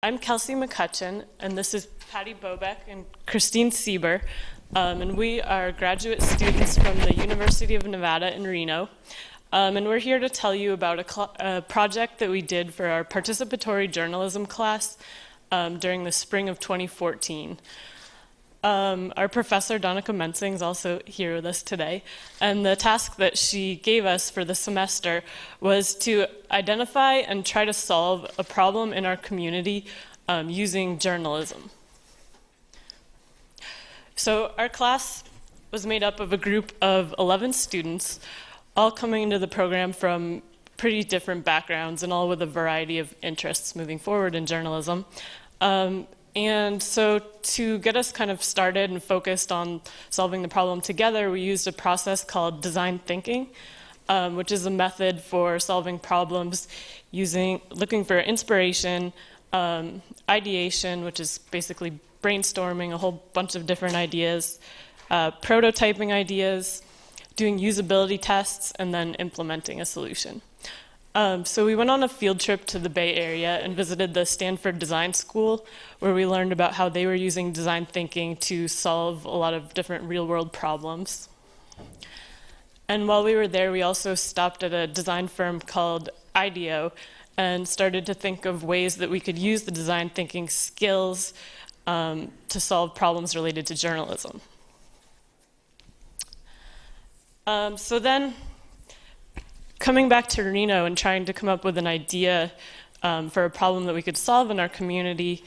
I'm Kelsey McCutcheon, and this is Patty Bobek and Christine Seiber, and we are graduate students from the University of Nevada in Reno, and we're here to tell you about a project that we did for our participatory journalism class during the spring of 2014. Our professor, Donica Mensing, is also here with us today, and the task that she gave us for the semester was to identify and try to solve a problem in our community using journalism. So our class was made up of a group of 11 students, all coming into the program from pretty different backgrounds and all with a variety of interests moving forward in journalism. And so to get us kind of started and focused on solving the problem together, we used a process called design thinking, which is a method for solving problems looking for inspiration, ideation, which is basically brainstorming a whole bunch of different ideas, prototyping ideas, doing usability tests, and then implementing a solution. So we went on a field trip to the Bay Area and visited the Stanford Design School, where we learned about how they were using design thinking to solve a lot of different real-world problems. And while we were there, we also stopped at a design firm called Ideation and started to think of ways that we could use the design thinking skills to solve problems related to journalism. So then, coming back to Reno and trying to come up with an idea for a problem that we could solve in our community,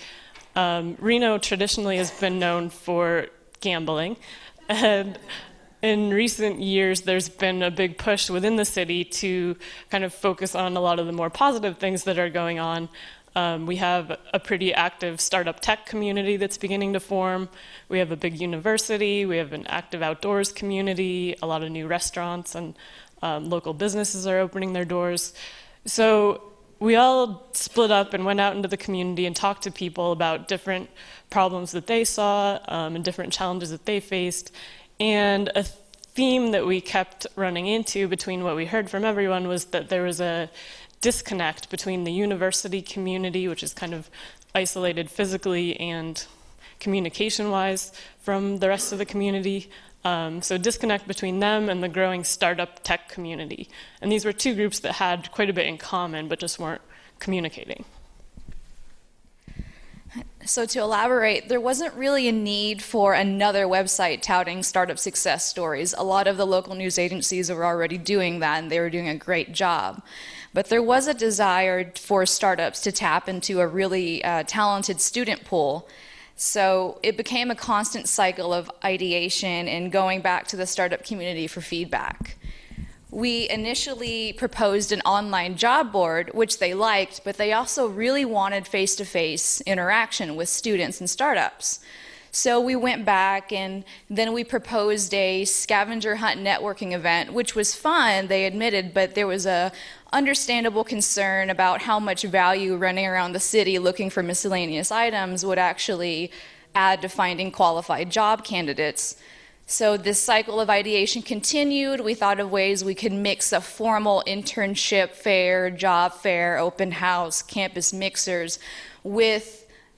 Reno traditionally has been known for gambling. And in recent years, there's been a big push within the city to kind of focus on a lot of the more positive things that are going on. We have a pretty active startup tech community that's beginning to form. We have a big university. We have an active outdoors community, a lot of new restaurants, and local businesses are opening their doors. So we all split up and went out into the community and talked to people about different problems that they saw and different challenges that they faced. And a theme that we kept running into between what we heard from everyone was that there was a disconnect between the university community, which is kind of isolated physically and communication-wise from the rest of the community. So disconnect between them and the growing startup tech community. And these were two groups that had quite a bit in common, but just weren't communicating. So to elaborate, there wasn't really a need for another website touting startup success stories. A lot of the local news agencies were already doing that, and they were doing a great job. But there was a desire for startups to tap into a really talented student pool. So it became a constant cycle of ideation and going back to the startup community for feedback. We initially proposed an online job board, which they liked, but they also really wanted face-to-face interaction with students and startups. So we went back and then we proposed a scavenger hunt networking event, which was fun, they admitted, but there was a understandable concern about how much value running around the city looking for miscellaneous items would actually add to finding qualified job candidates. So this cycle of ideation continued. We thought of ways we could mix a formal internship fair, job fair, open house, campus mixers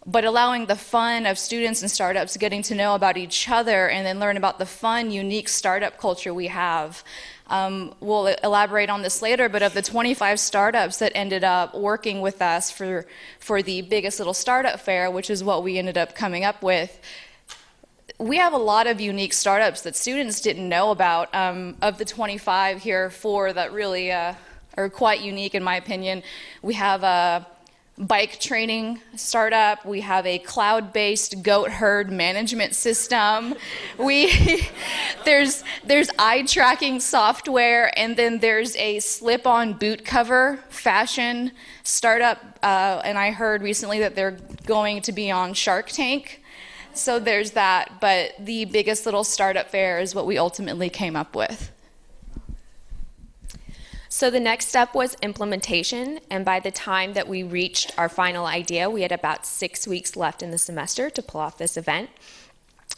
but allowing the fun of students and startups getting to know about each other and then learn about the fun, unique startup culture we have. We'll elaborate on this later, but of the 25 startups that ended up working with us for the biggest little startup fair, which is what we ended up coming up with, we have a lot of unique startups that students didn't know about. Of the 25 here, 4 that really are quite unique in my opinion. We have a bike training startup, we have a cloud-based goat herd management system, there's eye tracking software, and then there's a slip-on boot cover fashion startup, and I heard recently that they're going to be on Shark Tank. So there's that, but the biggest little startup fair is what we ultimately came up with. So the next step was implementation, and by the time that we reached our final idea, we had about 6 weeks left in the semester to pull off this event.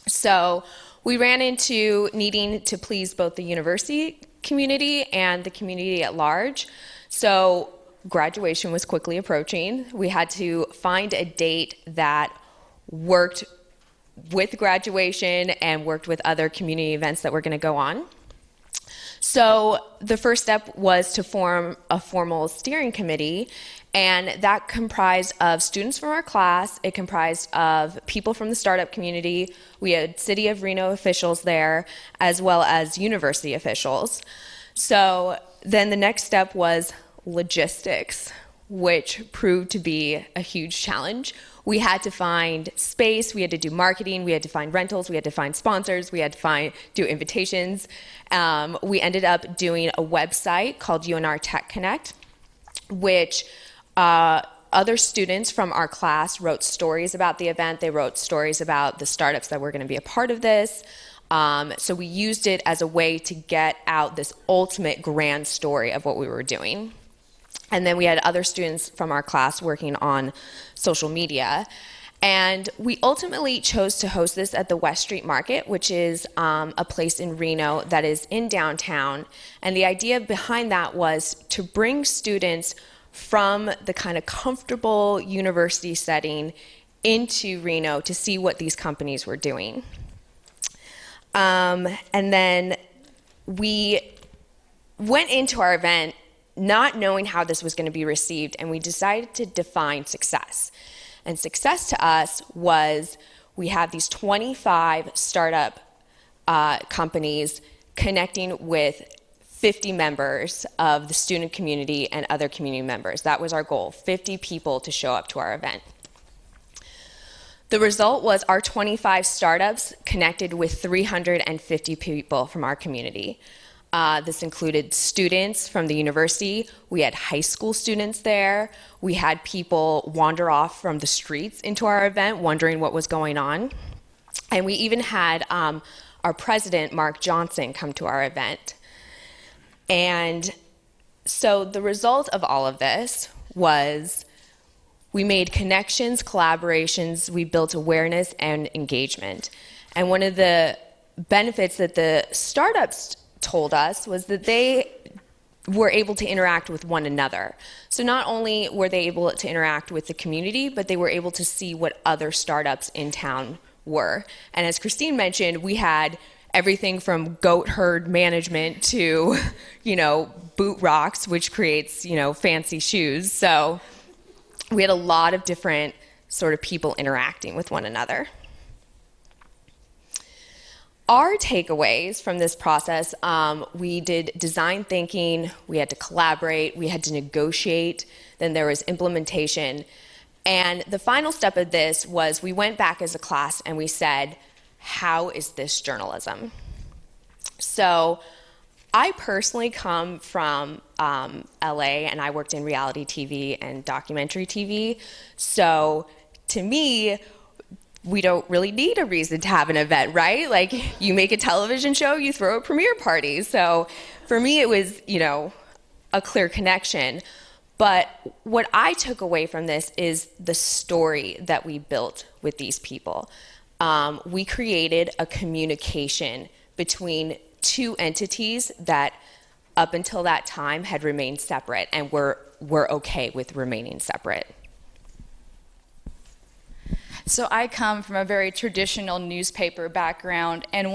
So we ran into needing to please both the university community and the community at large. So graduation was quickly approaching. We had to find a date that worked with graduation and worked with other community events that were going to go on. So the first step was to form a formal steering committee, and that comprised of students from our class. It comprised of people from the startup community. We had City of Reno officials there, as well as university officials. So then the next step was logistics, which proved to be a huge challenge. We had to find space, we had to do marketing, we had to find rentals, we had to find sponsors, we had to do invitations. We ended up doing a website called UNR Tech Connect, which other students from our class wrote stories about the event. They wrote stories about the startups that were going to be a part of this. So we used it as a way to get out this ultimate grand story of what we were doing. And then we had other students from our class working on social media. And we ultimately chose to host this at the West Street Market, which is a place in Reno that is in downtown. And the idea behind that was to bring students from the kind of comfortable university setting into Reno to see what these companies were doing. And then we went into our event not knowing how this was going to be received, and we decided to define success. And success to us was we have these 25 startup companies connecting with 50 members of the student community and other community members. That was our goal, 50 people to show up to our event. The result was our 25 startups connected with 350 people from our community. This included students from the university. We had high school students there. We had people wander off from the streets into our event, wondering what was going on. And we even had our president, Mark Johnson, come to our event. And so the result of all of this was we made connections, collaborations, we built awareness and engagement. And one of the benefits that the startups told us was that they were able to interact with one another. So not only were they able to interact with the community, but they were able to see what other startups in town were. And as Christine mentioned, we had everything from goat herd management to, boot rocks, which creates, fancy shoes. So we had a lot of different sort of people interacting with one another. Our takeaways from this process, we did design thinking, we had to collaborate, we had to negotiate, then there was implementation. And the final step of this was we went back as a class and we said, how is this journalism? So I personally come from LA, and I worked in reality TV and documentary TV. So to me, we don't really need a reason to have an event, right? Like, you make a television show, you throw a premiere party. So for me, it was, a clear connection. But what I took away from this is the story that we built with these people. We created a communication between two entities that up until that time had remained separate, and were okay with remaining separate. So I come from a very traditional newspaper background, and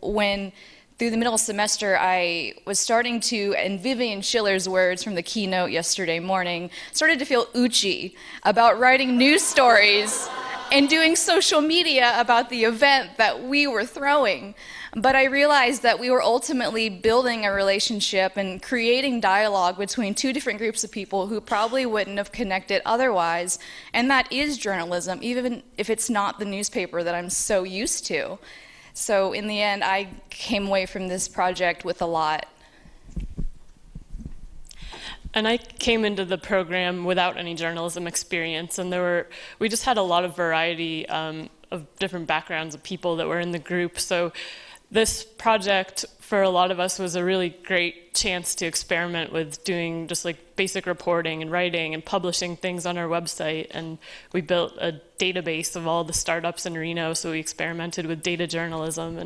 when through the middle semester, I was starting to, in Vivian Schiller's words from the keynote yesterday morning, started to feel oochie about writing news stories and doing social media about the event that we were throwing. But I realized that we were ultimately building a relationship and creating dialogue between two different groups of people who probably wouldn't have connected otherwise. And that is journalism, even if it's not the newspaper that I'm so used to. So in the end, I came away from this project with a lot. And I came into the program without any journalism experience, and we just had a lot of variety of different backgrounds of people that were in the group. So this project for a lot of us was a really great chance to experiment with doing just like basic reporting and writing and publishing things on our website. And we built a database of all the startups in Reno, so we experimented with data journalism,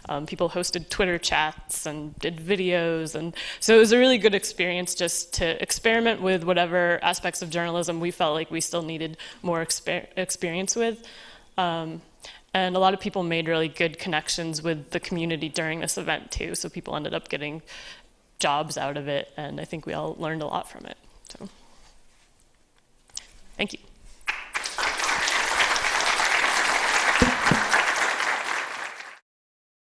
and people hosted Twitter chats and did videos. And so it was a really good experience just to experiment with whatever aspects of journalism we felt like we still needed more experience with. And a lot of people made really good connections with the community during this event too. So people ended up getting jobs out of it, and I think we all learned a lot from it. So, thank you.